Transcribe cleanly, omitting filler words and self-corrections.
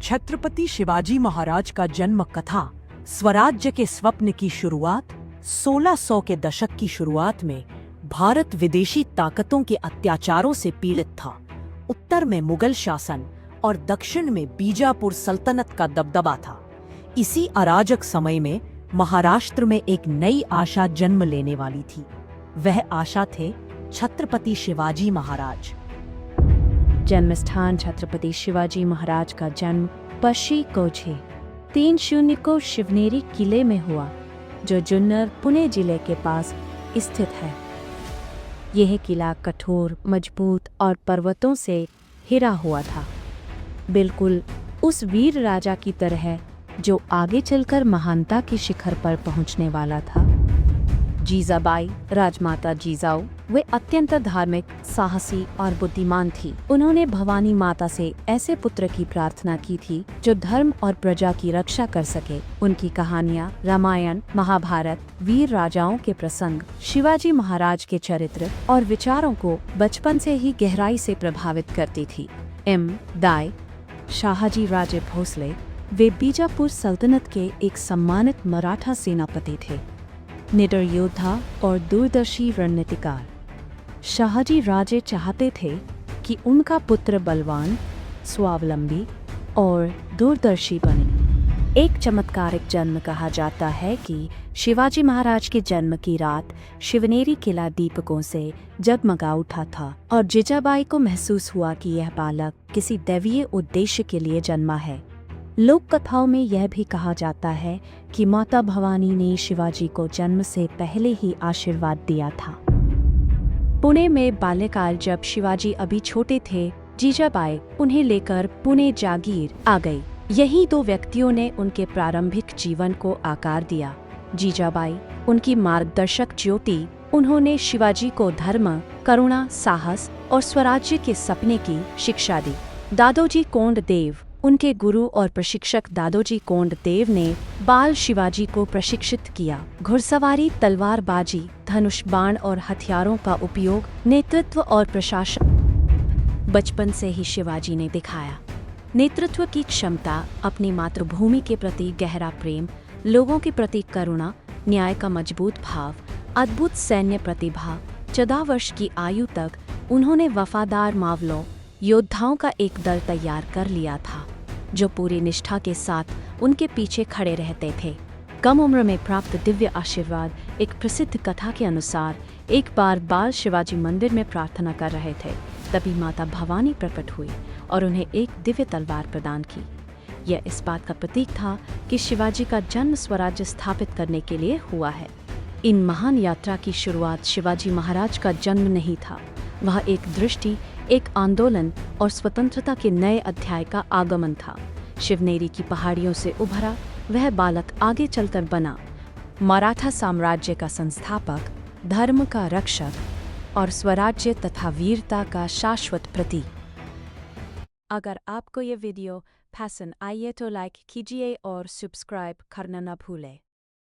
छत्रपति शिवाजी महाराज का जन्म कथा। स्वराज्य के स्वप्न की शुरुआत। 1600 के दशक की शुरुआत में भारत विदेशी ताकतों के अत्याचारों से पीड़ित था। उत्तर में मुगल शासन और दक्षिण में बीजापुर सल्तनत का दबदबा था। इसी अराजक समय में महाराष्ट्र में एक नई आशा जन्म लेने वाली थी। वह आशा थे छत्रपति शिवाजी महाराज। जन्म स्थान छत्रपति शिवाजी महाराज का जन्म पशी कोझे 30 को शिवनेरी किले में हुआ, जो जुन्नर पुणे जिले के पास स्थित है। यह किला कठोर, मजबूत और पर्वतों से घिरा हुआ था, बिल्कुल उस वीर राजा की तरह जो आगे चलकर महानता के शिखर पर पहुंचने वाला था। जीजाबाई, राजमाता जिजाऊ, वे अत्यंत धार्मिक, साहसी और बुद्धिमान थी। उन्होंने भवानी माता से ऐसे पुत्र की प्रार्थना की थी जो धर्म और प्रजा की रक्षा कर सके। उनकी कहानियाँ रामायण, महाभारत, वीर राजाओं के प्रसंग, शिवाजी महाराज के चरित्र और विचारों को बचपन से ही गहराई से प्रभावित करती थी। दाई शाहजी राजे भोसले, वे बीजापुर सल्तनत के एक सम्मानित मराठा सेनापति थे, निडर योद्धा और दूरदर्शी रणनीतिकार। शाहजी राजे चाहते थे कि उनका पुत्र बलवान, स्वावलंबी और दूरदर्शी बने। एक चमत्कारिक जन्म कहा जाता है कि शिवाजी महाराज के जन्म की रात शिवनेरी किला दीपकों से जगमगा उठा था और जिजाबाई को महसूस हुआ कि यह बालक किसी दैवीय उद्देश्य के लिए जन्मा है। लोक कथाओं में यह भी कहा जाता है कि माता भवानी ने शिवाजी को जन्म से पहले ही आशीर्वाद दिया था। पुणे में बाल्यकाल जब शिवाजी अभी छोटे थे, जीजाबाई उन्हें लेकर पुणे जागीर आ गई। यही दो व्यक्तियों ने उनके प्रारंभिक जीवन को आकार दिया। जीजाबाई उनकी मार्गदर्शक ज्योति, उन्होंने शिवाजी को धर्म, करुणा, साहस और स्वराज्य के सपने की शिक्षा दी। दादोजी कोंडदेव, उनके गुरु और प्रशिक्षक दादोजी कोंडदेव ने बाल शिवाजी को प्रशिक्षित किया। घुड़सवारी, तलवारबाजी, धनुष बाण और हथियारों का उपयोग, नेतृत्व और प्रशासन बचपन से ही शिवाजी ने दिखाया। नेतृत्व की क्षमता, अपनी मातृभूमि के प्रति गहरा प्रेम, लोगों के प्रति करुणा, न्याय का मजबूत भाव, अद्भुत सैन्य प्रतिभा। 14 वर्ष की आयु तक उन्होंने वफादार मावलों, योद्धाओं का एक दल तैयार कर लिया था, जो पूरी निष्ठा के साथ उनके पीछे खड़े रहते थे। कम उम्र में प्राप्त दिव्य आशीर्वाद। एक प्रसिद्ध कथा के अनुसार एक बार बाल शिवाजी मंदिर में प्रार्थना कर रहे थे, तभी माता भवानी प्रकट हुई और उन्हें एक दिव्य तलवार प्रदान की। यह इस बात का प्रतीक था कि शिवाजी का जन्म स्वराज्य स्थापित करने के लिए हुआ है। इन महान यात्रा की शुरुआत शिवाजी महाराज का जन्म नहीं था, वह एक दृष्टि, एक आंदोलन और स्वतंत्रता के नए अध्याय का आगमन था। शिवनेरी की पहाड़ियों से उभरा वह बालक आगे चलकर बना मराठा साम्राज्य का संस्थापक, धर्म का रक्षक और स्वराज्य तथा वीरता का शाश्वत प्रतीक। अगर आपको ये वीडियो पसंद आई तो लाइक कीजिए और सब्सक्राइब करना न भूलें।